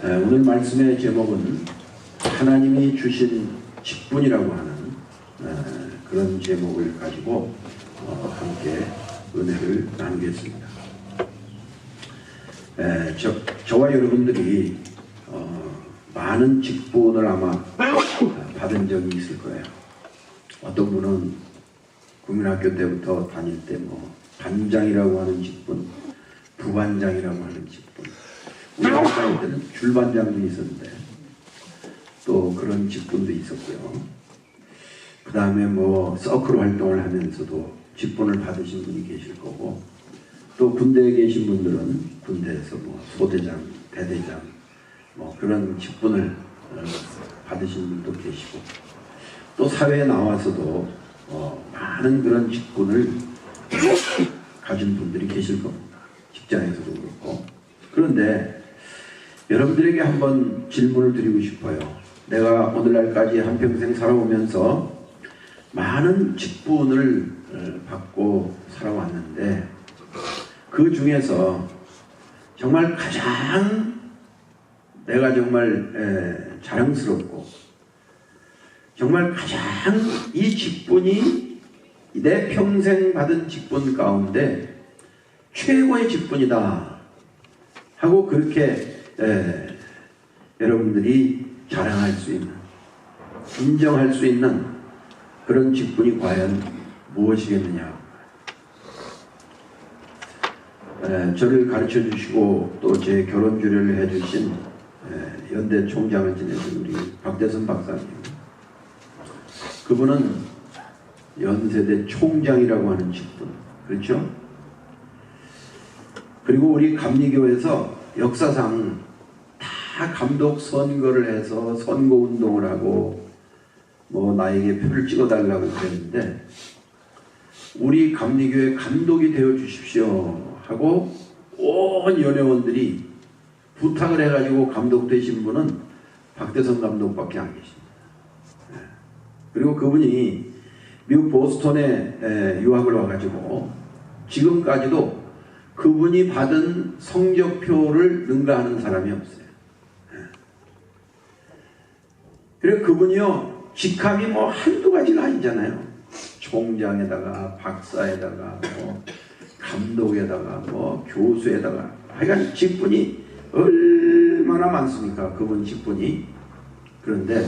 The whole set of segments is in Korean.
오늘 말씀의 제목은 하나님이 주신 직분이라고 하는 그런 제목을 가지고 함께 은혜를 나누겠습니다. 저와 여러분들이 많은 직분을 아마 받은 적이 있을 거예요. 어떤 분은 국민학교 때부터 다닐 때 반장이라고 하는 직분, 부반장이라고 하는 직분, 우리 학교 때는 줄반장도 있었는데 또 그런 직분도 있었고요. 그 다음에 서클 활동을 하면서도 직분을 받으신 분이 계실 거고, 또 군대에 계신 분들은 군대에서 소대장, 대대장 그런 직분을 받으신 분도 계시고, 또 사회에 나와서도 많은 그런 직분을 가진 분들이 계실 겁니다. 직장에서도 그렇고. 그런데 여러분들에게 한번 질문을 드리고 싶어요. 내가 오늘날까지 한평생 살아오면서 많은 직분을 받고 살아왔는데, 그 중에서 정말 가장 내가 정말 자랑스럽고 정말 가장 이 직분이 내 평생 받은 직분 가운데 최고의 직분이다 하고 그렇게 여러분들이 자랑할 수 있는, 인정할 수 있는 그런 직분이 과연 무엇이겠느냐. 저를 가르쳐 주시고 또 제 결혼 주례를 해주신 연대 총장을 지내신 우리 박대선 박사님, 그분은 연세대 총장이라고 하는 직분, 그렇죠? 그리고 우리 감리교에서 역사상 다 감독 선거를 해서 선거운동을 하고 나에게 표를 찍어달라고 그랬는데, 우리 감리교회 감독이 되어 주십시오 하고 온 연회원들이 부탁을 해가지고 감독 되신 분은 박대선 감독밖에 안 계십니다. 그리고 그분이 미국 보스턴에 유학을 와가지고 지금까지도 그분이 받은 성적표를 능가하는 사람이 없어요. 그리고 그분이요, 직함이 한두 가지가 아니잖아요. 총장에다가 박사에다가 감독에다가 교수에다가, 하여간 직분이 얼마나 많습니까, 그분 직분이. 그런데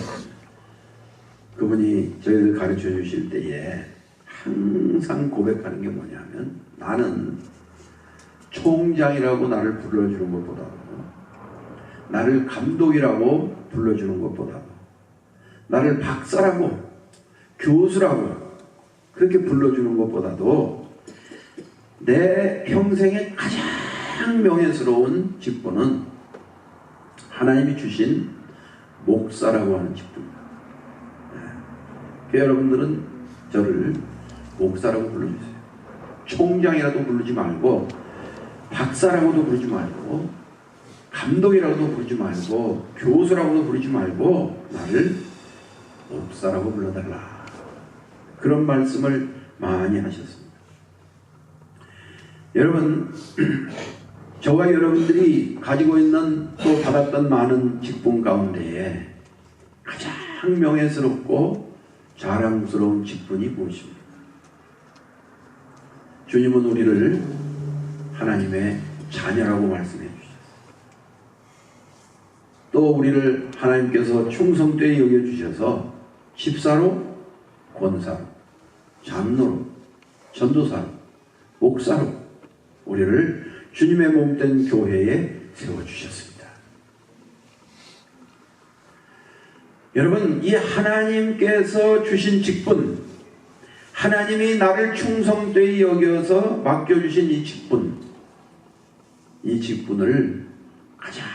그분이 저희를 가르쳐 주실 때에 항상 고백하는 게 뭐냐면, 나는 총장이라고 나를 불러주는 것보다도, 나를 감독이라고 불러주는 것보다도, 나를 박사라고 교수라고 그렇게 불러주는 것보다도 내 평생에 가장 명예스러운 직분은 하나님이 주신 목사라고 하는 직분입니다. 여러분들은 저를 목사라고 불러주세요. 총장이라도 부르지 말고, 박사라고도 부르지 말고, 감독이라고도 부르지 말고, 교수라고도 부르지 말고, 나를 목사라고 불러달라. 그런 말씀을 많이 하셨습니다. 여러분, 저와 여러분들이 가지고 있는 또 받았던 많은 직분 가운데에 가장 명예스럽고 자랑스러운 직분이 무엇입니까? 주님은 우리를 하나님의 자녀라고 말씀해 주셨어요. 또 우리를 하나님께서 충성되게 여겨주셔서 집사로, 권사로, 장로로, 전도사로, 목사로 우리를 주님의 몸된 교회에 세워주셨습니다. 여러분, 이 하나님께서 주신 직분, 하나님이 나를 충성되게 여겨서 맡겨주신 이 직분을 가장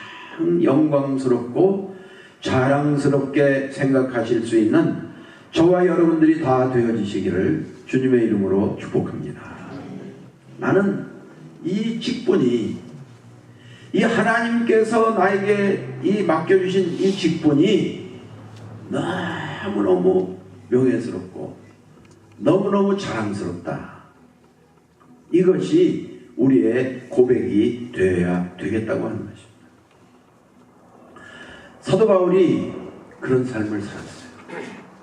영광스럽고 자랑스럽게 생각하실 수 있는 저와 여러분들이 다 되어지시기를 주님의 이름으로 축복합니다. 나는 이 직분이, 이 하나님께서 나에게 이 맡겨주신 이 직분이 너무너무 명예스럽고 너무너무 자랑스럽다. 이것이 우리의 고백이 되어야 되겠다고 하는 것입니다. 사도 바울이 그런 삶을 살았어요.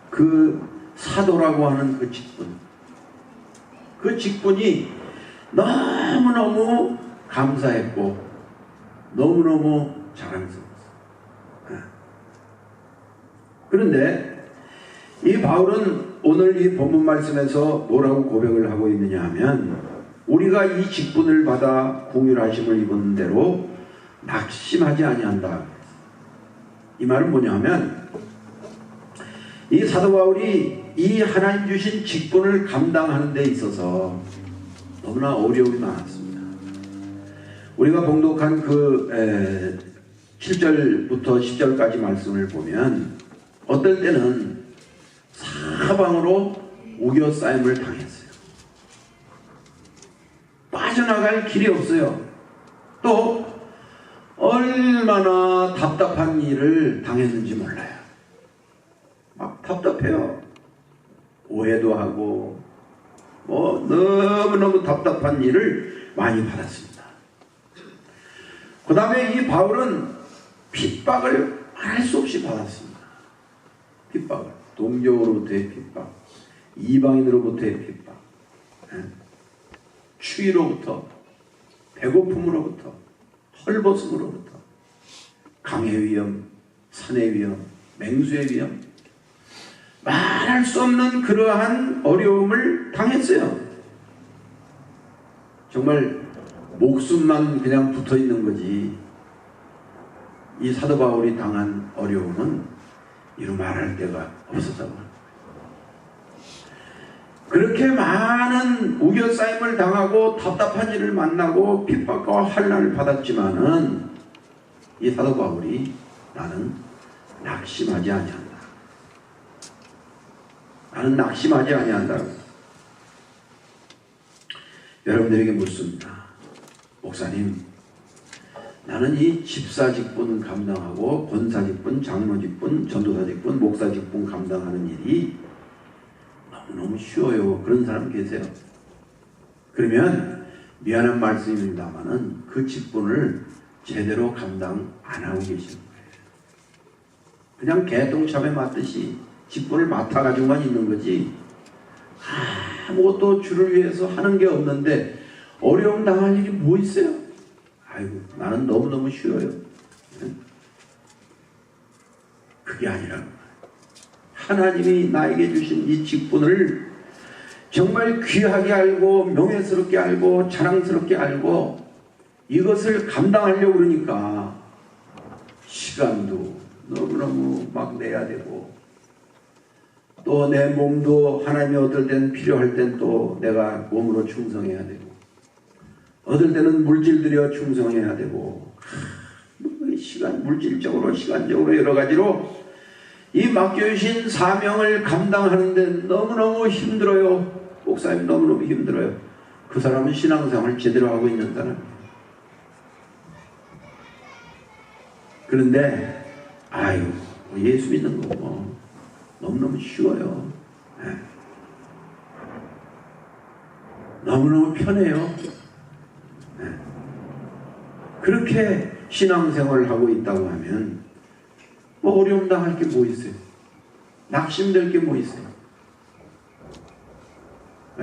그 사도라고 하는 그 직분이 너무너무 감사했고 너무너무 자랑스러웠어요. 그런데 이 바울은 오늘 이 본문 말씀에서 뭐라고 고백을 하고 있느냐 하면, 우리가 이 직분을 받아 궁휼하심을 입은 대로 낙심하지 아니한다. 이 말은 뭐냐 하면, 이 사도 바울이 이 하나님 주신 직분을 감당하는 데 있어서 너무나 어려움이 많았습니다. 우리가 봉독한 그 7절부터 10절까지 말씀을 보면 어떨 때는 사방으로 우겨싸임을 당했어요. 빠져나갈 길이 없어요. 또 얼마나 답답한 일을 당했는지 몰라요. 막 답답해요. 오해도 하고 너무너무 답답한 일을 많이 받았습니다. 그 다음에 이 바울은 핍박을 할 수 없이 받았습니다. 핍박을, 동족으로부터의 핍박, 이방인으로부터의 핍박, 추위로부터, 배고픔으로부터, 헐벗음으로부터, 강의 위험, 산의 위험, 맹수의 위험, 말할 수 없는 그러한 어려움을 당했어요. 정말 목숨만 그냥 붙어 있는 거지, 이 사도 바울이 당한 어려움은 이루 말할 데가 없었다고 합니다. 그렇게 많은 우겨싸임을 당하고 답답한 일을 만나고 핍박과 환난을 받았지만은 이 사도 바울이 나는 낙심하지 아니한다. 나는 낙심하지 아니한다. 여러분들에게 묻습니다. 목사님, 나는 이 집사 직분 감당하고 권사 직분, 장로 직분, 전도사 직분, 목사 직분 감당하는 일이 너무너무 쉬워요. 그런 사람 계세요? 그러면 미안한 말씀입니다만은 그 직분을 제대로 감당 안 하고 계시는 거예요. 그냥 개똥참에 맞듯이 직분을 맡아가지고만 있는 거지 아무것도 주를 위해서 하는 게 없는데 어려움 당할 일이 뭐 있어요? 아이고, 나는 너무너무 쉬워요. 그게 아니라 하나님이 나에게 주신 이 직분을 정말 귀하게 알고 명예스럽게 알고 자랑스럽게 알고 이것을 감당하려고 그러니까 시간도 너무너무 막 내야 되고, 또 내 몸도 하나님이 어떨 땐 필요할 땐 또 내가 몸으로 충성해야 되고, 어떨 때는 물질 들여 충성해야 되고, 시간, 물질적으로 시간적으로 여러 가지로 이 맡겨주신 사명을 감당하는데 너무너무 힘들어요. 목사님 너무너무 힘들어요. 그 사람은 신앙생활을 제대로 하고 있는 사람이에요. 그런데 아유, 예수 믿는 거 뭐 너무너무 쉬워요. 네. 너무너무 편해요. 네. 그렇게 신앙생활을 하고 있다고 하면 뭐 어려움 당할 게 뭐 있어요? 낙심될 게 뭐 있어요?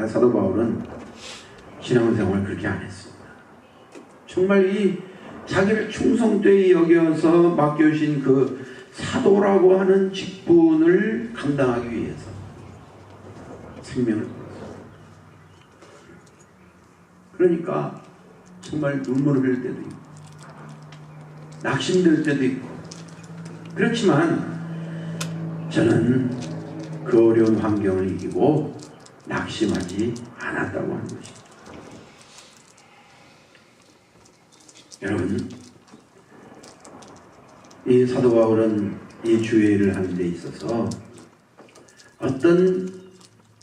사도 바울은 신앙생활을 그렇게 안 했습니다. 정말 이 자기를 충성되이 여겨서 맡겨주신 그 사도라고 하는 직분을 감당하기 위해서 생명을 걸었어요. 그러니까 정말 눈물을 흘릴 때도 있고 낙심될 때도 있고, 그렇지만 저는 그 어려운 환경을 이기고 낙심하지 않았다고 하는 것입니다. 여러분, 이 사도 바울은 이 주의 일을 하는 데 있어서 어떤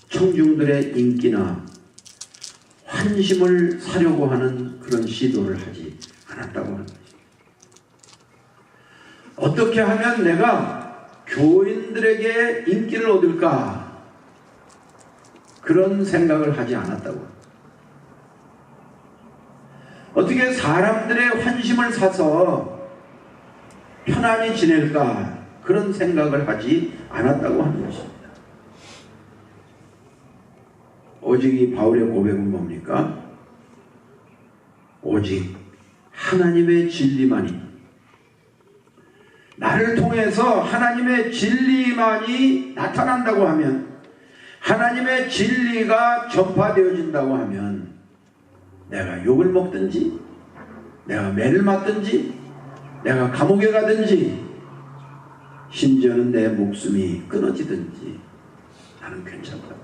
청중들의 인기나 환심을 사려고 하는 그런 시도를 하지 않았다고 하는 것입니다. 어떻게 하면 내가 교인들에게 인기를 얻을까, 그런 생각을 하지 않았다고 합니다. 어떻게 사람들의 환심을 사서 편안히 지낼까 그런 생각을 하지 않았다고 하는 것입니다. 오직 이 바울의 고백은 뭡니까? 오직 하나님의 진리만이, 나를 통해서 하나님의 진리만이 나타난다고 하면, 하나님의 진리가 전파되어진다고 하면, 내가 욕을 먹든지, 내가 매를 맞든지, 내가 감옥에 가든지, 심지어는 내 목숨이 끊어지든지 나는 괜찮다.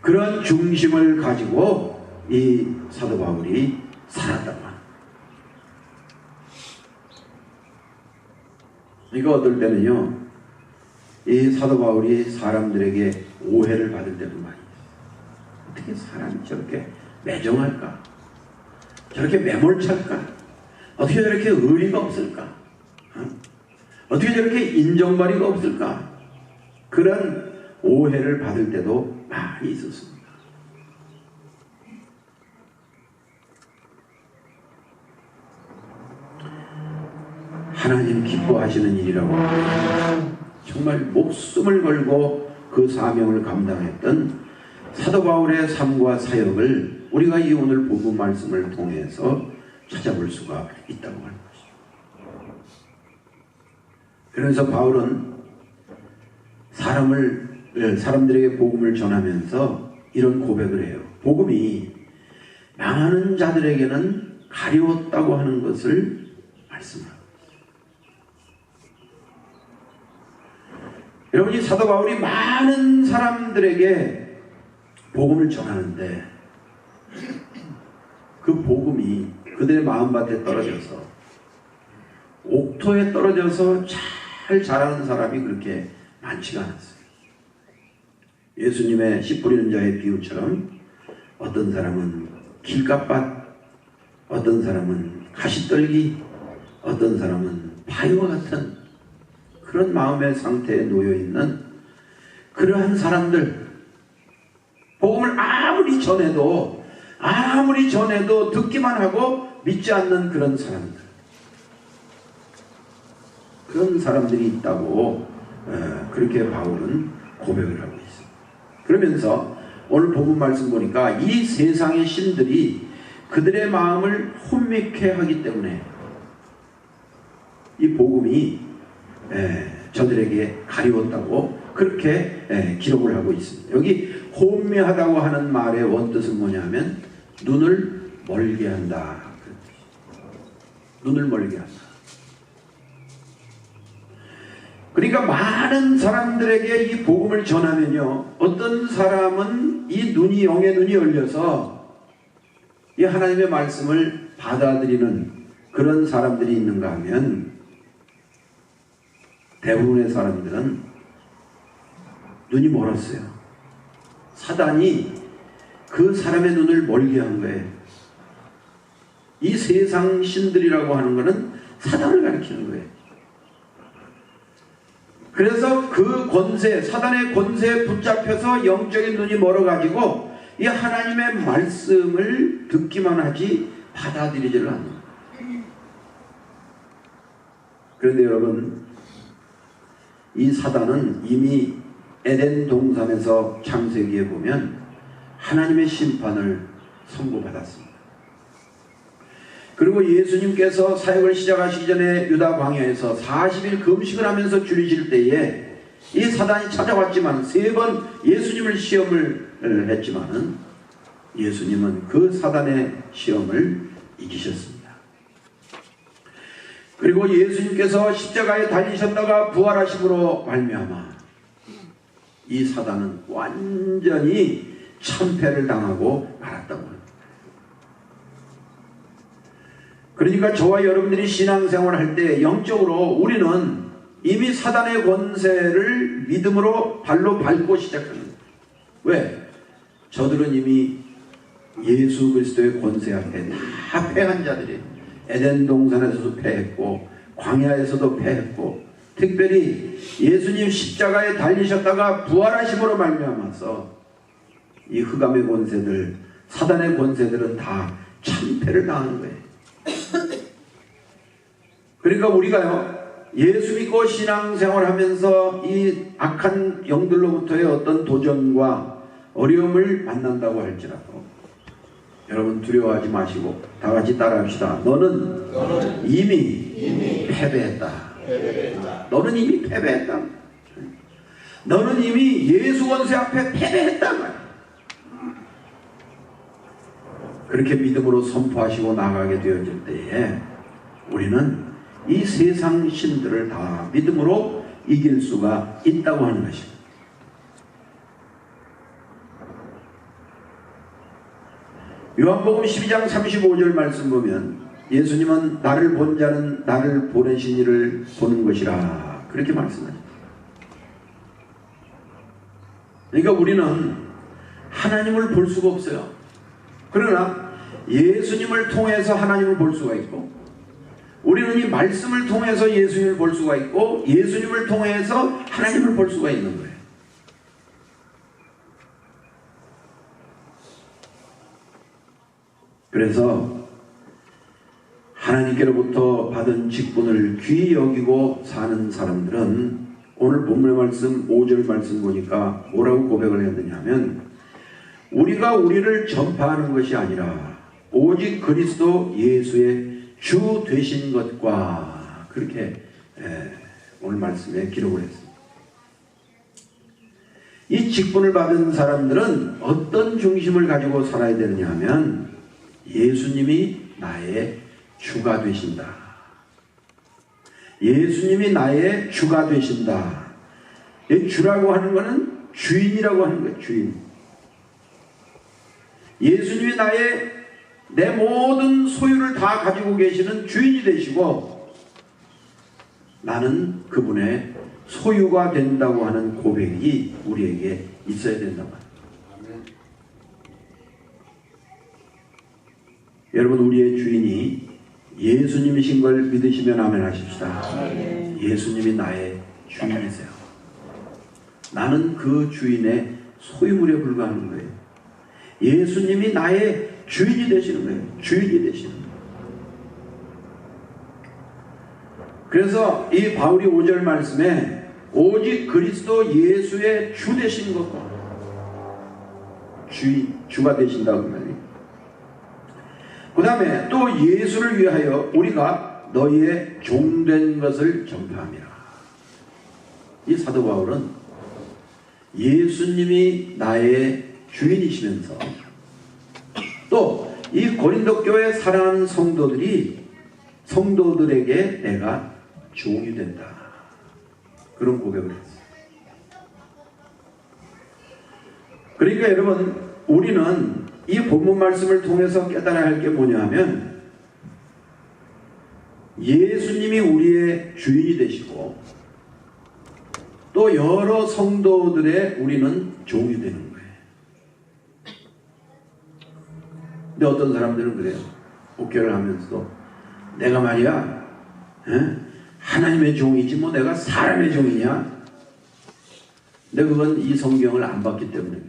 그런 중심을 가지고 이 사도 바울이 살았다고 합니다. 이거 어떨 때는요, 이 사도 바울이 사람들에게 오해를 받을 때도 많이 있어요. 어떻게 사람이 저렇게 매정할까? 저렇게 매몰찰까? 어떻게 저렇게 의리가 없을까? 어떻게 저렇게 인정머리가 없을까? 그런 오해를 받을 때도 많이 있었습니다. 하나님 기뻐하시는 일이라고 정말 목숨을 걸고 그 사명을 감당했던 사도 바울의 삶과 사역을 우리가 이 오늘 본문 말씀을 통해서 찾아볼 수가 있다고 하는 것입니다. 그래서 바울은 사람들에게 복음을 전하면서 이런 고백을 해요. 복음이 망하는 자들에게는 가려웠다고 하는 것을 말씀합니다. 여러분, 이 사도 바울이 많은 사람들에게 복음을 전하는데 그 복음이 그들의 마음밭에 떨어져서, 옥토에 떨어져서 잘 자라는 사람이 그렇게 많지가 않았어요. 예수님의 씨 뿌리는 자의 비유처럼 어떤 사람은 길갓밭, 어떤 사람은 가시떨기, 어떤 사람은 바위와 같은 그런 마음의 상태에 놓여있는 그러한 사람들, 복음을 아무리 전해도 듣기만 하고 믿지 않는 그런 사람들, 그런 사람들이 있다고 그렇게 바울은 고백을 하고 있습니다. 그러면서 오늘 본문 말씀 보니까 이 세상의 신들이 그들의 마음을 혼미케 하기 때문에 이 복음이 저들에게 가리웠다고 그렇게 기록을 하고 있습니다. 여기 혼미하다고 하는 말의 원뜻은 뭐냐면 눈을 멀게 한다. 눈을 멀게 한다. 그러니까 많은 사람들에게 이 복음을 전하면요, 어떤 사람은 이 눈이, 영의 눈이 열려서 이 하나님의 말씀을 받아들이는 그런 사람들이 있는가 하면 대부분의 사람들은 눈이 멀었어요. 사단이 그 사람의 눈을 멀게 한 거예요. 이 세상 신들이라고 하는 것은 사단을 가리키는 거예요. 그래서 그 권세, 사단의 권세에 붙잡혀서 영적인 눈이 멀어가지고 이 하나님의 말씀을 듣기만 하지 받아들이지를 않는 거예요. 그런데 여러분, 이 사단은 이미 에덴 동산에서 창세기에 보면 하나님의 심판을 선고받았습니다. 그리고 예수님께서 사역을 시작하시기 전에 유다 광야에서 40일 금식을 하면서 줄이실 때에 이 사단이 찾아왔지만 3번 예수님을 시험을 했지만은 예수님은 그 사단의 시험을 이기셨습니다. 그리고 예수님께서 십자가에 달리셨다가 부활하심으로 말미암아 이 사단은 완전히 참패를 당하고 말았다고 합니다. 그러니까 저와 여러분들이 신앙생활을 할 때 영적으로 우리는 이미 사단의 권세를 믿음으로 발로 밟고 시작하는 거예요. 왜? 저들은 이미 예수 그리스도의 권세 앞에 다 패한 자들이에요. 에덴 동산에서도 패했고 광야에서도 패했고 특별히 예수님 십자가에 달리셨다가 부활하심으로 말미암아서 이 흑암의 권세들, 사단의 권세들은 다 참패를 당하는 거예요. 그러니까 우리가요, 예수 믿고 신앙생활하면서 이 악한 영들로부터의 어떤 도전과 어려움을 만난다고 할지라도 여러분 두려워하지 마시고 다 같이 따라합시다. 너는 이미 패배했다. 너는 이미 패배했다. 너는 이미 예수 권세 앞에 패배했다. 그렇게 믿음으로 선포하시고 나가게 되어질 때에 우리는 이 세상 신들을 다 믿음으로 이길 수가 있다고 하는 것입니다. 요한복음 12장 35절 말씀 보면 예수님은 나를 본 자는 나를 보내신 이를 보는 것이라 그렇게 말씀하십니다. 그러니까 우리는 하나님을 볼 수가 없어요. 그러나 예수님을 통해서 하나님을 볼 수가 있고, 우리는 이 말씀을 통해서 예수님을 볼 수가 있고, 예수님을 통해서 하나님을 볼 수가 있는 거예요. 그래서 하나님께로부터 받은 직분을 귀히 여기고 사는 사람들은 오늘 본문의 말씀 5절 말씀 보니까 뭐라고 고백을 했느냐 하면, 우리가 우리를 전파하는 것이 아니라 오직 그리스도 예수의 주 되신 것과, 그렇게 오늘 말씀에 기록을 했습니다. 이 직분을 받은 사람들은 어떤 중심을 가지고 살아야 되느냐 하면, 예수님이 나의 주가 되신다. 예수님이 나의 주가 되신다. 이 주라고 하는 것은 주인이라고 하는 거예요. 주인. 예수님이 내 모든 소유를 다 가지고 계시는 주인이 되시고, 나는 그분의 소유가 된다고 하는 고백이 우리에게 있어야 된다고 합니다. 여러분, 우리의 주인이 예수님이신 걸 믿으시면 아멘 하십시다. 예수님이 나의 주인이세요. 나는 그 주인의 소유물에 불과하는 거예요. 예수님이 나의 주인이 되시는 거예요. 주인이 되시는 거예요. 그래서 이 바울이 5절 말씀에 오직 그리스도 예수의 주 되신 것과 주가 되신다고 말해요. 그 다음에 또 예수를 위하여 우리가 너희의 종된 것을 전파함이라. 이 사도 바울은 예수님이 나의 주인이시면서 또 이 고린도 교회 사랑하는 성도들에게 내가 종이 된다. 그런 고백을 했어요. 그러니까 여러분, 우리는 이 본문 말씀을 통해서 깨달아야 할 게 뭐냐 하면, 예수님이 우리의 주인이 되시고 또 여러 성도들의 우리는 종이 되는 거예요. 근데 어떤 사람들은 그래요. 목회를 하면서도 내가 말이야 하나님의 종이지 뭐 내가 사람의 종이냐. 근데 그건 이 성경을 안 봤기 때문에.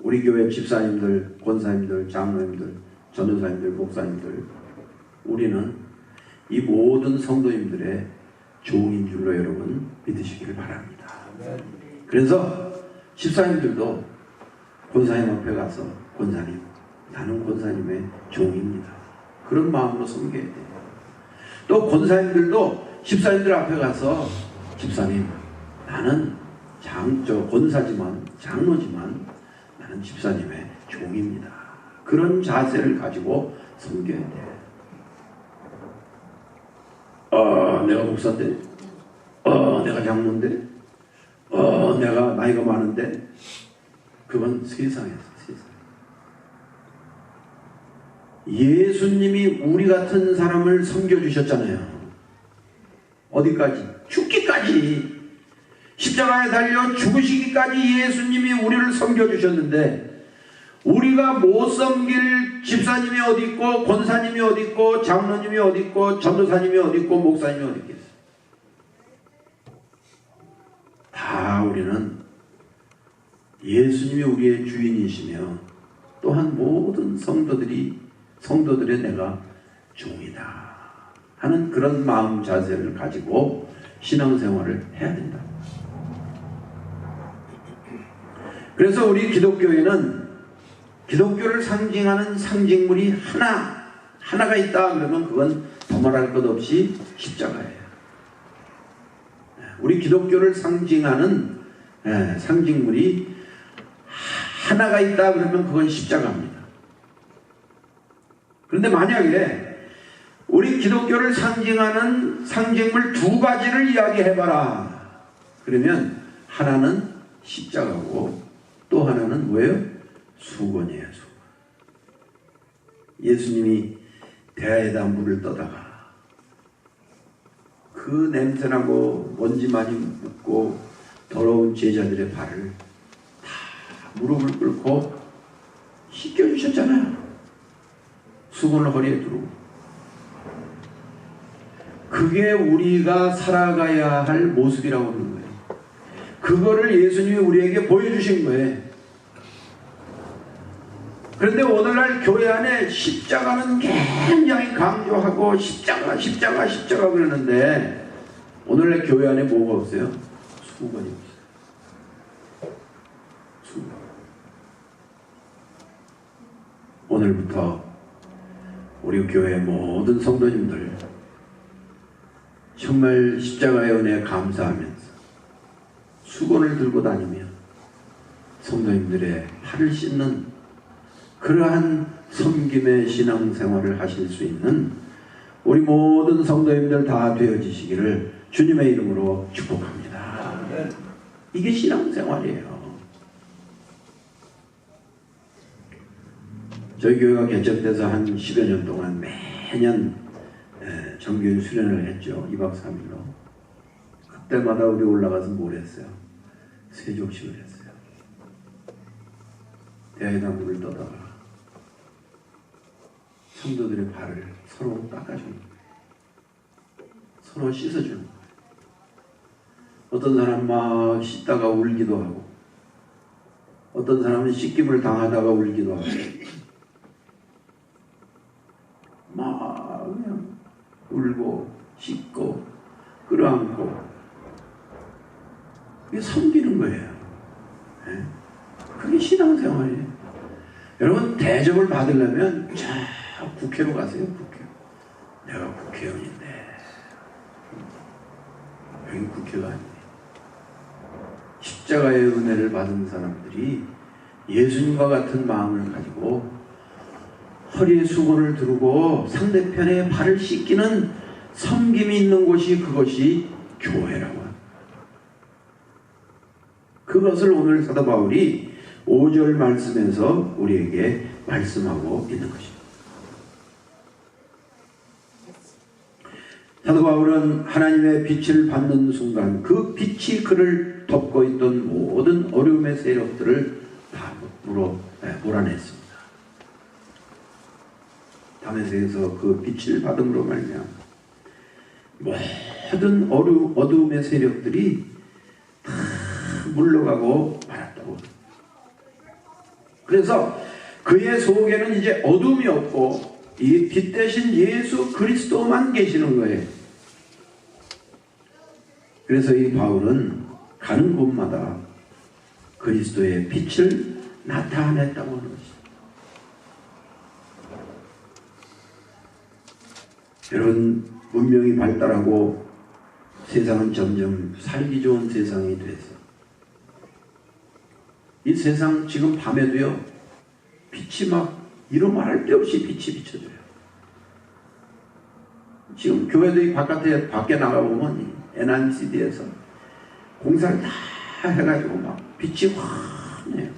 우리 교회 집사님들, 권사님들, 장로님들, 전도사님들, 목사님들, 우리는 이 모든 성도님들의 종인 줄로 여러분 믿으시기를 바랍니다. 그래서 집사님들도 권사님 앞에 가서, 권사님, 나는 권사님의 종입니다. 그런 마음으로 섬겨야 돼요. 또 권사님들도 집사님들 앞에 가서, 집사님, 나는 권사지만, 장로지만 나는 집사님의 종입니다. 그런 자세를 가지고 섬겨야 돼요. 내가 목사인데, 내가 장로인데, 내가 나이가 많은데, 그건 세상에서, 세상. 예수님이 우리 같은 사람을 섬겨주셨잖아요. 어디까지? 죽기까지. 십자가에 달려 죽으시기까지 예수님이 우리를 섬겨주셨는데, 우리가 못 섬길 집사님이 어디 있고, 권사님이 어디 있고, 장로님이 어디 있고, 전도사님이 어디 있고, 목사님이 어디 있겠어요? 다 우리는 예수님이 우리의 주인이시며, 또한 모든 성도들의 내가 종이다. 하는 그런 마음 자세를 가지고 신앙생활을 해야 된다. 그래서 우리 기독교에는 기독교를 상징하는 상징물이 하나가 있다 그러면 그건 더말할 것 없이 십자가예요. 우리 기독교를 상징하는 상징물이 하나가 있다 그러면 그건 십자가입니다. 그런데 만약에 우리 기독교를 상징하는 상징물 두 가지를 이야기해봐라 그러면 하나는 십자가고 또 하나는 뭐예요? 수건이에요. 수건. 예수님이 대야에다 물을 떠다가 그 냄새나고 먼지 많이 묻고 더러운 제자들의 발을 다 무릎을 꿇고 씻겨주셨잖아요. 수건을 허리에 두르고. 그게 우리가 살아가야 할 모습이라고 하는 거예요. 그거를 예수님이 우리에게 보여주신 거예요. 그런데 오늘날 교회 안에 십자가는 굉장히 강조하고 십자가 그러는데 오늘날 교회 안에 뭐가 없어요? 수건이 없어요. 수건. 오늘부터 우리 교회 모든 성도님들 정말 십자가의 은혜에 감사하면서 수건을 들고 다니며 성도님들의 발을 씻는 그러한 섬김의 신앙생활을 하실 수 있는 우리 모든 성도님들 다 되어지시기를 주님의 이름으로 축복합니다. 이게 신앙생활이에요. 저희 교회가 개척돼서 한 10여 년 동안 매년 정규 수련을 했죠. 2박 3일로. 그때마다 우리 올라가서 뭘 했어요? 세족식을 했어요. 대야에다 물을 떠다가 성도들의 발을 서로 닦아주는 거예요. 서로 씻어주는 거예요. 어떤 사람 막 씻다가 울기도 하고 어떤 사람은 씻김을 당하다가 울기도 하고 막 그냥 울고 씻고 끌어안고 그게 섬기는 거예요. 그게 신앙생활이에요. 여러분 대접을 받으려면 저 국회로 가세요. 국회. 내가 국회의원인데 여기 국회가 아니에요. 십자가의 은혜를 받은 사람들이 예수님과 같은 마음을 가지고 허리에 수건을 두르고 상대편의 발을 씻기는 섬김이 있는 곳이 그것이 교회라고 합니다. 그것을 오늘 사도 바울이 5절 말씀에서 우리에게 말씀하고 있는 것입니다. 사도 바울은 하나님의 빛을 받는 순간 그 빛이 그를 덮고 있던 모든 어려움의 세력들을 다 몰아냈습니다. 다메섹에서 그 빛을 받음으로 말미암아 모든 어두움의 세력들이 다 물러가고 말았다고. 그래서 그의 속에는 이제 어둠이 없고 이 빛 대신 예수 그리스도만 계시는 거예요. 그래서 이 바울은 가는 곳마다 그리스도의 빛을 나타냈다고 하는 것입니다. 여러분 문명이 발달하고 세상은 점점 살기 좋은 세상이 돼서 이 세상 지금 밤에도요 빛이 막 이루 말할 데 없이 빛이 비춰져요. 지금 교회들이 밖에 나가보면 NNCD에서 공사를 다 해가지고 막 빛이 환해요.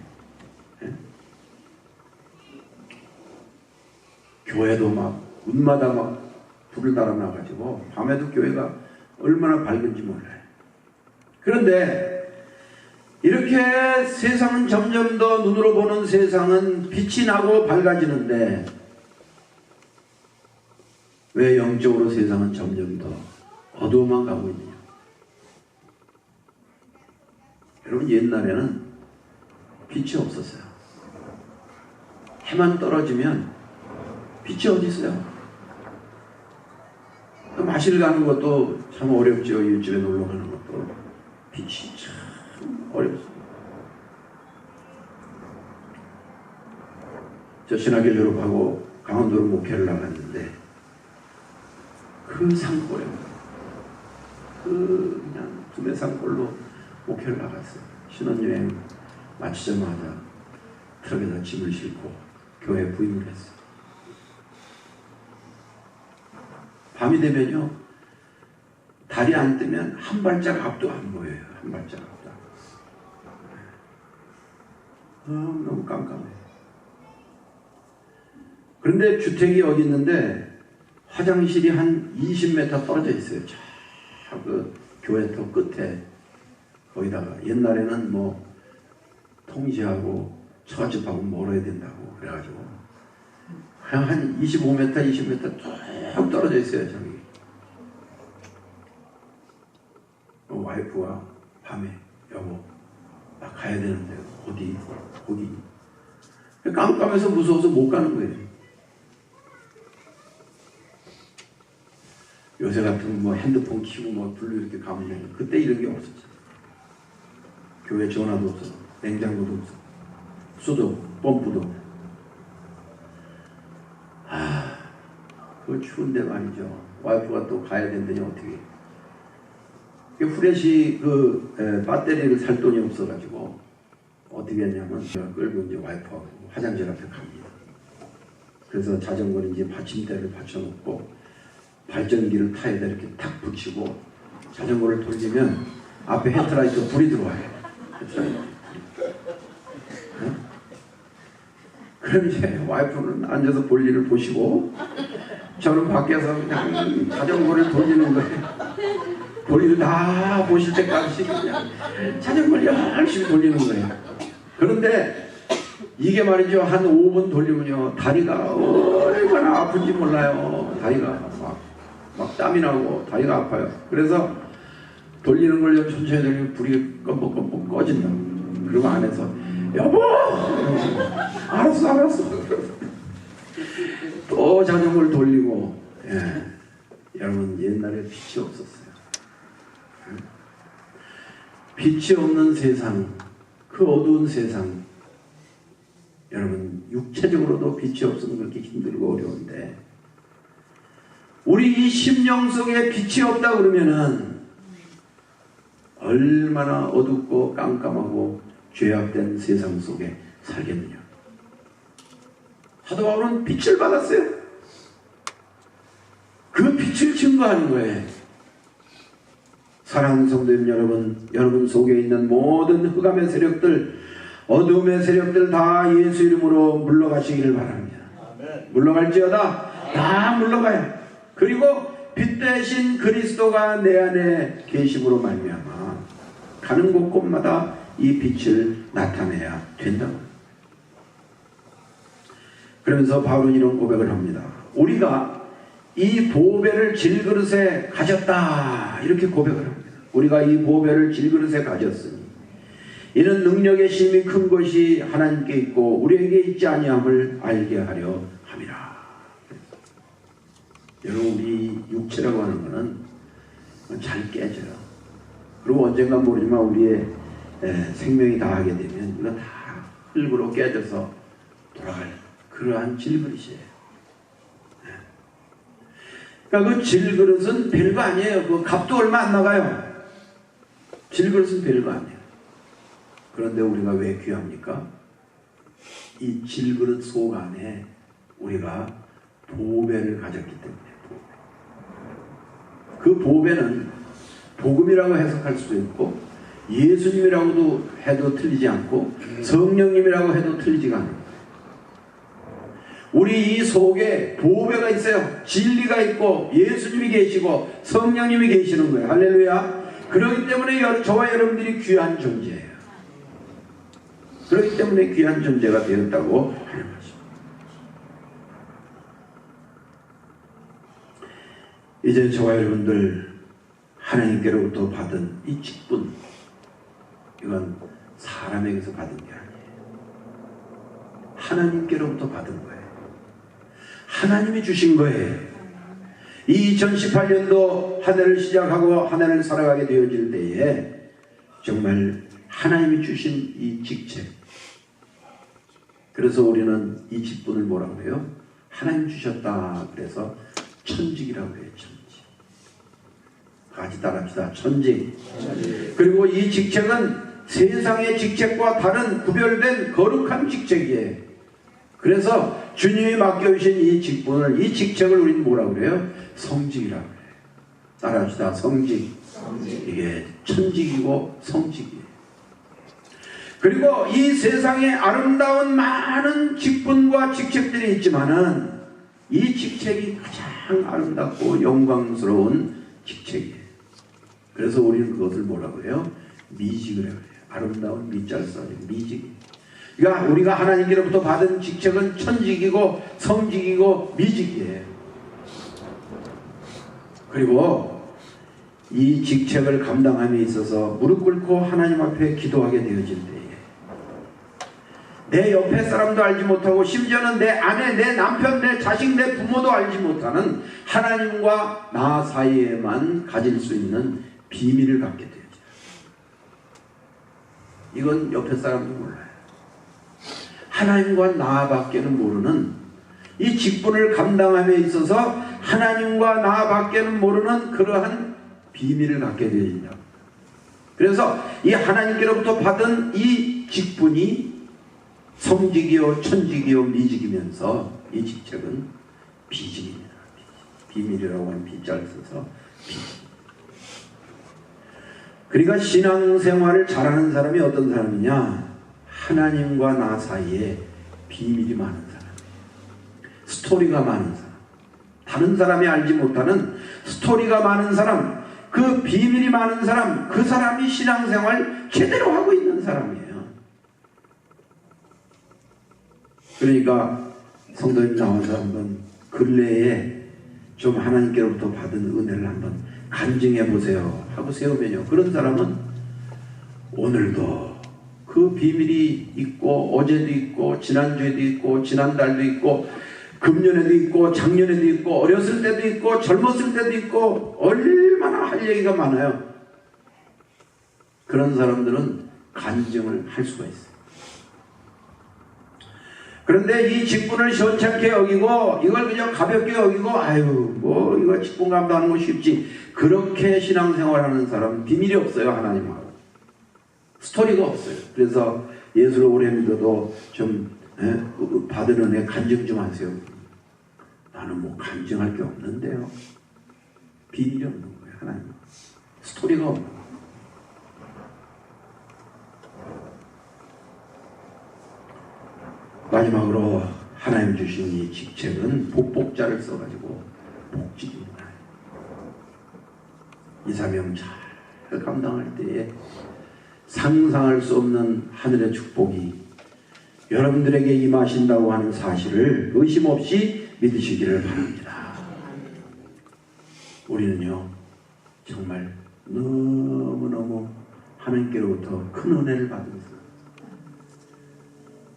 네? 교회도 막 운마다 막 불을 달아놔가지고 밤에도 교회가 얼마나 밝은지 몰라요. 그런데 이렇게 세상은 점점 더 눈으로 보는 세상은 빛이 나고 밝아지는데 왜 영적으로 세상은 점점 더 어두워만 가고 있느냐. 여러분 옛날에는 빛이 없었어요. 해만 떨어지면 빛이 어디 있어요? 마실 가는 것도 참 어렵죠. 이웃집에 놀러 가는 것도 빛이 참 어렵습니다. 저 신학교 졸업하고 강원도로 목회를 나갔는데 그 산골에 그냥 두메 산골로 목회를 나갔어요. 신혼여행 마치자마자 트럭에다 짐을 싣고 교회에 부임을 했어요. 밤이 되면요 달이 안 뜨면 한 발짝 앞도 안 보여요. 한 발짝 앞도 안 보여요. 너무 깜깜해요. 그런데 주택이 여기 있는데 화장실이 한 20m 떨어져 있어요. 그 교회 터 끝에 거기다가 옛날에는 뭐 통지하고 처집하고 멀어야 된다고 그래가지고 한 25m, 20m 쭉 떨어져 있어요. 저기 와이프가 밤에 여보 나 가야 되는데 어디 깜깜해서 무서워서 못 가는 거예요. 요새 같은 뭐 핸드폰 키고 뭐 불로 이렇게 가면 되는 그때 이런 게 없었잖아요. 교회 전화도 없어, 냉장고도 없어, 수도 펌프도. 그 추운데 말이죠. 와이프가 또 가야 된다니 어떻게? 후레쉬 배터리를 살 돈이 없어가지고 어떻게 했냐면 제가 끌고 이제 와이프하고 화장실 앞에 갑니다. 그래서 자전거를 이제 받침대를 받쳐놓고 발전기를 타에다 이렇게 탁 붙이고 자전거를 돌리면 앞에 헤드라이트 불이 들어와요. 헤드라이트 불이. 그럼 이제 와이프는 앉아서 볼일을 보시고 저는 밖에서 그냥 자전거를 돌리는 거예요. 볼일 다 보실 때까지 그냥 자전거를 열심히 돌리는 거예요. 그런데 이게 말이죠. 한 5분 돌리면요 다리가 얼마나 아픈지 몰라요. 다리가 막 땀이 나고 다리가 아파요. 그래서 돌리는 걸 좀 천천히 돌리면 불이 껌뻑껌뻑 꺼진다. 그리고 안에서 여보! 알았어. 또 자전거를 돌리고. 여러분 옛날에 빛이 없었어요. 빛이 없는 세상, 그 어두운 세상. 여러분 육체적으로도 빛이 없으면 그렇게 힘들고 어려운데 우리 이 심령 속에 빛이 없다 그러면은 얼마나 어둡고 깜깜하고 죄악된 세상 속에 살겠느냐. 사도 바울은 빛을 받았어요. 그 빛을 증거하는 거예요. 사랑하는 성도님 여러분 속에 있는 모든 흑암의 세력들, 어둠의 세력들 다 예수 이름으로 물러가시기를 바랍니다. 물러갈지어다 다 물러가요. 그리고 빛 대신 그리스도가 내 안에 계심으로 말미암아 가는 곳곳마다 이 빛을 나타내야 된다고. 그러면서 바울은 이런 고백을 합니다. 우리가 이 보배를 질그릇에 가졌다 이렇게 고백을 합니다. 우리가 이 보배를 질그릇에 가졌으니 이는 능력의 힘이 큰 것이 하나님께 있고 우리에게 있지 아니함을 알게 하려 함이라. 여러분 우리 육체라고 하는 것은 잘 깨져요. 그리고 언젠가 모르지만 우리의 생명이 다하게 되면 이거 다 흙으로 깨져서 돌아갈 그러한 질그릇이에요. 그러니까 그 질그릇은 별거 아니에요. 그 값도 얼마 안 나가요. 질그릇은 별거 아니에요. 그런데 우리가 왜 귀합니까? 이 질그릇 속 안에 우리가 보배를 가졌기 때문에. 그 보배는 복음이라고 해석할 수도 있고 예수님이라고도 해도 틀리지 않고 성령님이라고 해도 틀리지가 않아요. 우리 이 속에 보배가 있어요. 진리가 있고 예수님이 계시고 성령님이 계시는 거예요. 할렐루야. 그렇기 때문에 저와 여러분들이 귀한 존재예요. 그렇기 때문에 귀한 존재가 되었다고 하는 것입니다. 이제 저와 여러분들 하나님께로부터 받은 이 직분, 이건 사람에게서 받은 게 아니에요. 하나님께로부터 받은 거예요. 하나님이 주신 거예요. 2018년도 한 해를 시작하고 한 해를 살아가게 되어질 때에 정말 하나님이 주신 이 직책, 그래서 우리는 이 직분을 뭐라고 해요? 하나님 주셨다. 그래서 천직이라고 해요. 천직. 같이 따라합시다. 천직. 그리고 이 직책은 세상의 직책과 다른 구별된 거룩한 직책이에요. 그래서 주님이 맡겨주신 이 직분을, 이 직책을 우리는 뭐라고 그래요? 성직이라고 해요. 따라합시다. 성직. 이게 천직이고 성직이에요. 그리고 이 세상에 아름다운 많은 직분과 직책들이 있지만은 이 직책이 가장 아름답고 영광스러운 직책이에요. 그래서 우리는 그것을 뭐라고 해요? 미직을 해요. 아름다운 밑자를 써요. 미직. 그러니까 우리가 하나님께로부터 받은 직책은 천직이고 성직이고 미직이에요. 그리고 이 직책을 감당함에 있어서 무릎 꿇고 하나님 앞에 기도하게 되어질 때에 내 옆에 사람도 알지 못하고 심지어는 내 아내, 내 남편, 내 자식, 내 부모도 알지 못하는 하나님과 나 사이에만 가질 수 있는 비밀을 갖게 되죠. 이건 옆에 사람도 몰라요. 하나님과 나밖에는 모르는 이 직분을 감당함에 있어서 하나님과 나밖에는 모르는 그러한 비밀을 갖게 되어진다. 그래서 이 하나님께로부터 받은 이 직분이 성직이요 천직이요 미직이면서 이 직책은 비직입니다. 비밀이라고 하는 비자를 써서 비직. 그러니까 신앙생활을 잘하는 사람이 어떤 사람이냐? 하나님과 나 사이에 비밀이 많은 사람, 스토리가 많은 사람, 다른 사람이 알지 못하는 스토리가 많은 사람, 그 비밀이 많은 사람, 그 사람이 신앙생활 제대로 하고 있는 사람이에요. 그러니까 성도님 나와서 한번 근래에 좀 하나님께로부터 받은 은혜를 한번 간증해 보세요 하고 세우면요, 그런 사람은 오늘도 그 비밀이 있고 어제도 있고 지난주에도 있고 지난달도 있고 금년에도 있고 작년에도 있고 어렸을 때도 있고 젊었을 때도 있고 얼마나 할 얘기가 많아요. 그런 사람들은 간증을 할 수가 있어요. 그런데 이 직분을 시원찮게 여기고 이걸 그냥 가볍게 여기고 아유 뭐 이거 직분 감당하는 거 쉽지, 그렇게 신앙생활하는 사람은 비밀이 없어요. 하나님하고 스토리가 없어요. 그래서 예수를 오래 믿어도 좀 받은 은혜 간증 좀 하세요. 나는 뭐 간증할 게 없는데요. 비밀이 없는 거예요. 하나님 스토리가 없는 거예요. 마지막으로 하나님 주신 이 직책은 복복자를 써가지고 복직입니다. 이 사명 잘 감당할 때에 상상할 수 없는 하늘의 축복이 여러분들에게 임하신다고 하는 사실을 의심 없이 믿으시기를 바랍니다. 우리는요 정말 너무너무 하나님께로부터 큰 은혜를 받으면서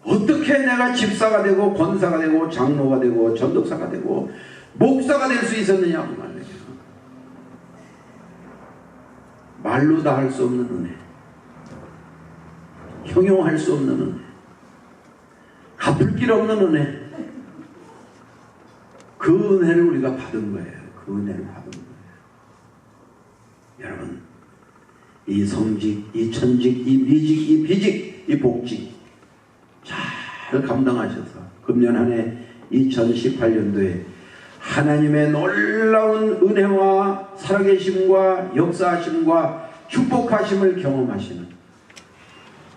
어떻게 내가 집사가 되고 권사가 되고 장로가 되고 전도사가 되고 목사가 될 수 있었느냐고 말이에요. 말로 다 할 수 없는 은혜, 형용할 수 없는 은혜, 갚을 길 없는 은혜, 그 은혜를 우리가 받은 거예요. 그 은혜를 받은 거예요. 여러분, 이 성직, 이 천직, 이 미직, 이 비직, 이 복직 잘 감당하셔서 금년 한 해 2018년도에 하나님의 놀라운 은혜와 살아계심과 역사하심과 축복하심을 경험하시는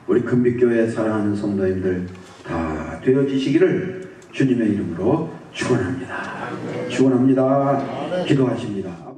우리 금빛교회 사랑하는 성도님들 다 되어지시기를 주님의 이름으로 축원합니다. 축원합니다. 기도하십니다.